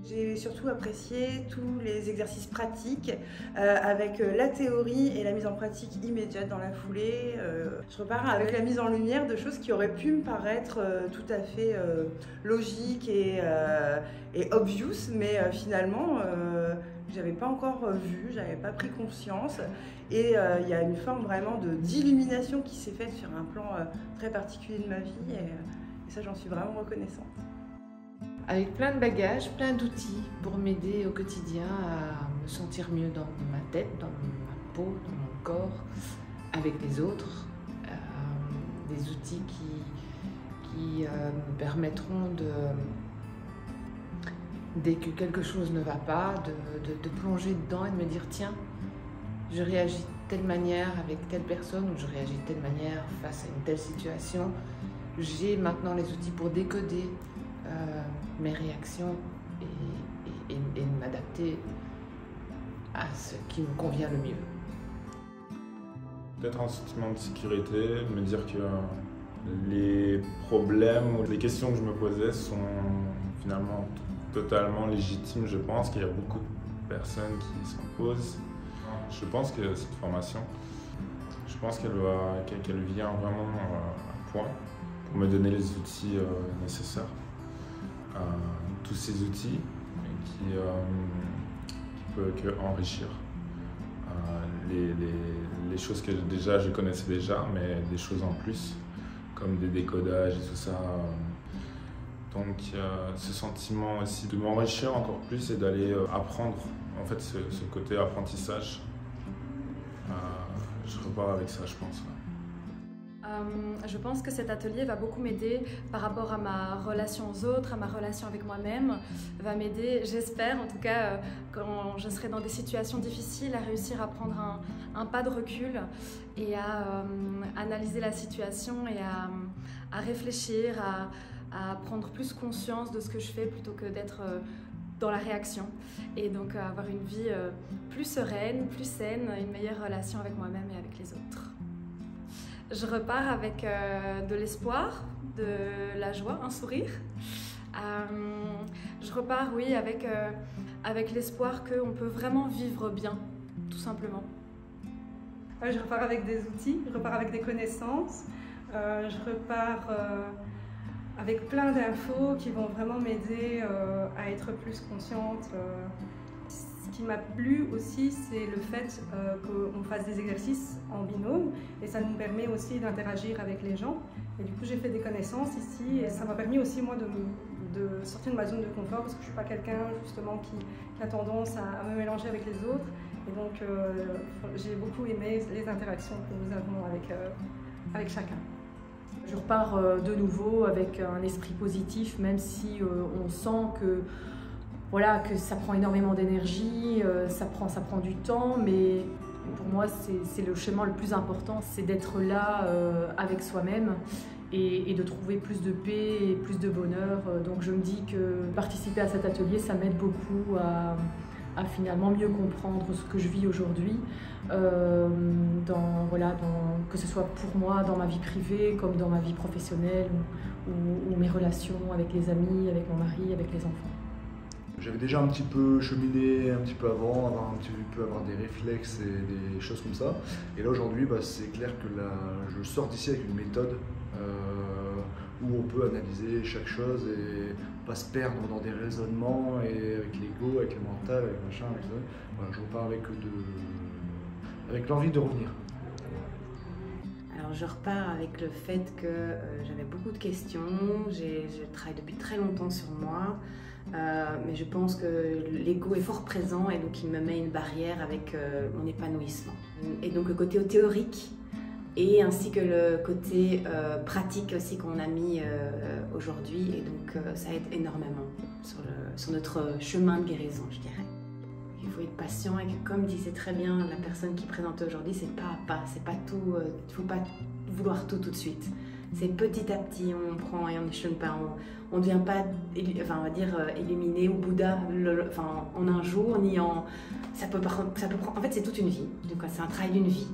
J'ai surtout apprécié tous les exercices pratiques avec la théorie et la mise en pratique immédiate dans la foulée. Je repars avec la mise en lumière de choses qui auraient pu me paraître tout à fait logiques et obvious, mais finalement j'avais pas encore vu, j'avais pas pris conscience, et il y a une forme vraiment d'illumination qui s'est faite sur un plan très particulier de ma vie, et ça j'en suis vraiment reconnaissante. Avec plein de bagages, plein d'outils pour m'aider au quotidien à me sentir mieux dans ma tête, dans ma peau, dans mon corps, avec les autres. Des outils qui me permettront dès que quelque chose ne va pas, de plonger dedans et de me dire tiens, je réagis de telle manière avec telle personne ou je réagis de telle manière face à une telle situation. J'ai maintenant les outils pour décoder mes réactions et m'adapter à ce qui me convient le mieux. Peut-être un sentiment de sécurité, de me dire que les problèmes ou les questions que je me posais sont finalement totalement légitimes. Je pense qu'il y a beaucoup de personnes qui s'en posent. Je pense que cette formation, je pense qu'elle vient vraiment à point pour me donner les outils nécessaires. Tous ces outils qui peuvent qu'enrichir les choses que déjà je connaissais déjà, mais des choses en plus, comme des décodages et tout ça. Donc ce sentiment aussi de m'enrichir encore plus et d'aller apprendre, en fait ce côté apprentissage, je repars avec ça je pense. Je pense que cet atelier va beaucoup m'aider par rapport à ma relation aux autres, à ma relation avec moi-même, va m'aider, j'espère en tout cas, quand je serai dans des situations difficiles, à réussir à prendre un pas de recul et à analyser la situation et à réfléchir, à prendre plus conscience de ce que je fais plutôt que d'être dans la réaction, et donc avoir une vie plus sereine, plus saine, une meilleure relation avec moi-même et avec les autres. Je repars avec de l'espoir, de la joie, un sourire. Je repars, oui, avec l'espoir qu'on peut vraiment vivre bien, tout simplement. Je repars avec des outils, je repars avec des connaissances, je repars avec plein d'infos qui vont vraiment m'aider à être plus consciente. Ce qui m'a plu aussi, c'est le fait qu'on fasse des exercices en binôme, et ça nous permet aussi d'interagir avec les gens. Et du coup, j'ai fait des connaissances ici, et ça m'a permis aussi moi de sortir de ma zone de confort, parce que je ne suis pas quelqu'un justement qui a tendance à me mélanger avec les autres. Et donc, j'ai beaucoup aimé les interactions que nous avons avec chacun. Je repars de nouveau avec un esprit positif, même si on sent que voilà, que ça prend énormément d'énergie, ça prend du temps, mais pour moi c'est le chemin le plus important, c'est d'être là avec soi-même et de trouver plus de paix et plus de bonheur. Donc je me dis que participer à cet atelier, ça m'aide beaucoup à finalement mieux comprendre ce que je vis aujourd'hui, que ce soit pour moi dans ma vie privée comme dans ma vie professionnelle ou mes relations avec les amis, avec mon mari, avec les enfants. J'avais déjà un petit peu cheminé un petit peu avant, avoir des réflexes et des choses comme ça. Et là aujourd'hui, c'est clair que je sors d'ici avec une méthode où on peut analyser chaque chose et pas se perdre dans des raisonnements et avec l'ego, avec le mental, avec machin, avec ça. Voilà, je repars avec l'envie de revenir. Alors je repars avec le fait que j'avais beaucoup de questions, je travaille depuis très longtemps sur moi. Mais je pense que l'ego est fort présent et donc il me met une barrière avec mon épanouissement. Et donc le côté théorique et ainsi que le côté pratique aussi qu'on a mis aujourd'hui, et donc ça aide énormément sur notre chemin de guérison, je dirais. Il faut être patient et que, comme disait très bien la personne qui présentait aujourd'hui, c'est pas à pas, c'est pas tout, il faut pas vouloir tout de suite. C'est petit à petit, on prend et on n'échelonne pas, on ne devient pas, on va dire, illuminé ou Bouddha en un jour, ni en... Ça peut prendre, en fait, c'est toute une vie, donc c'est un travail d'une vie.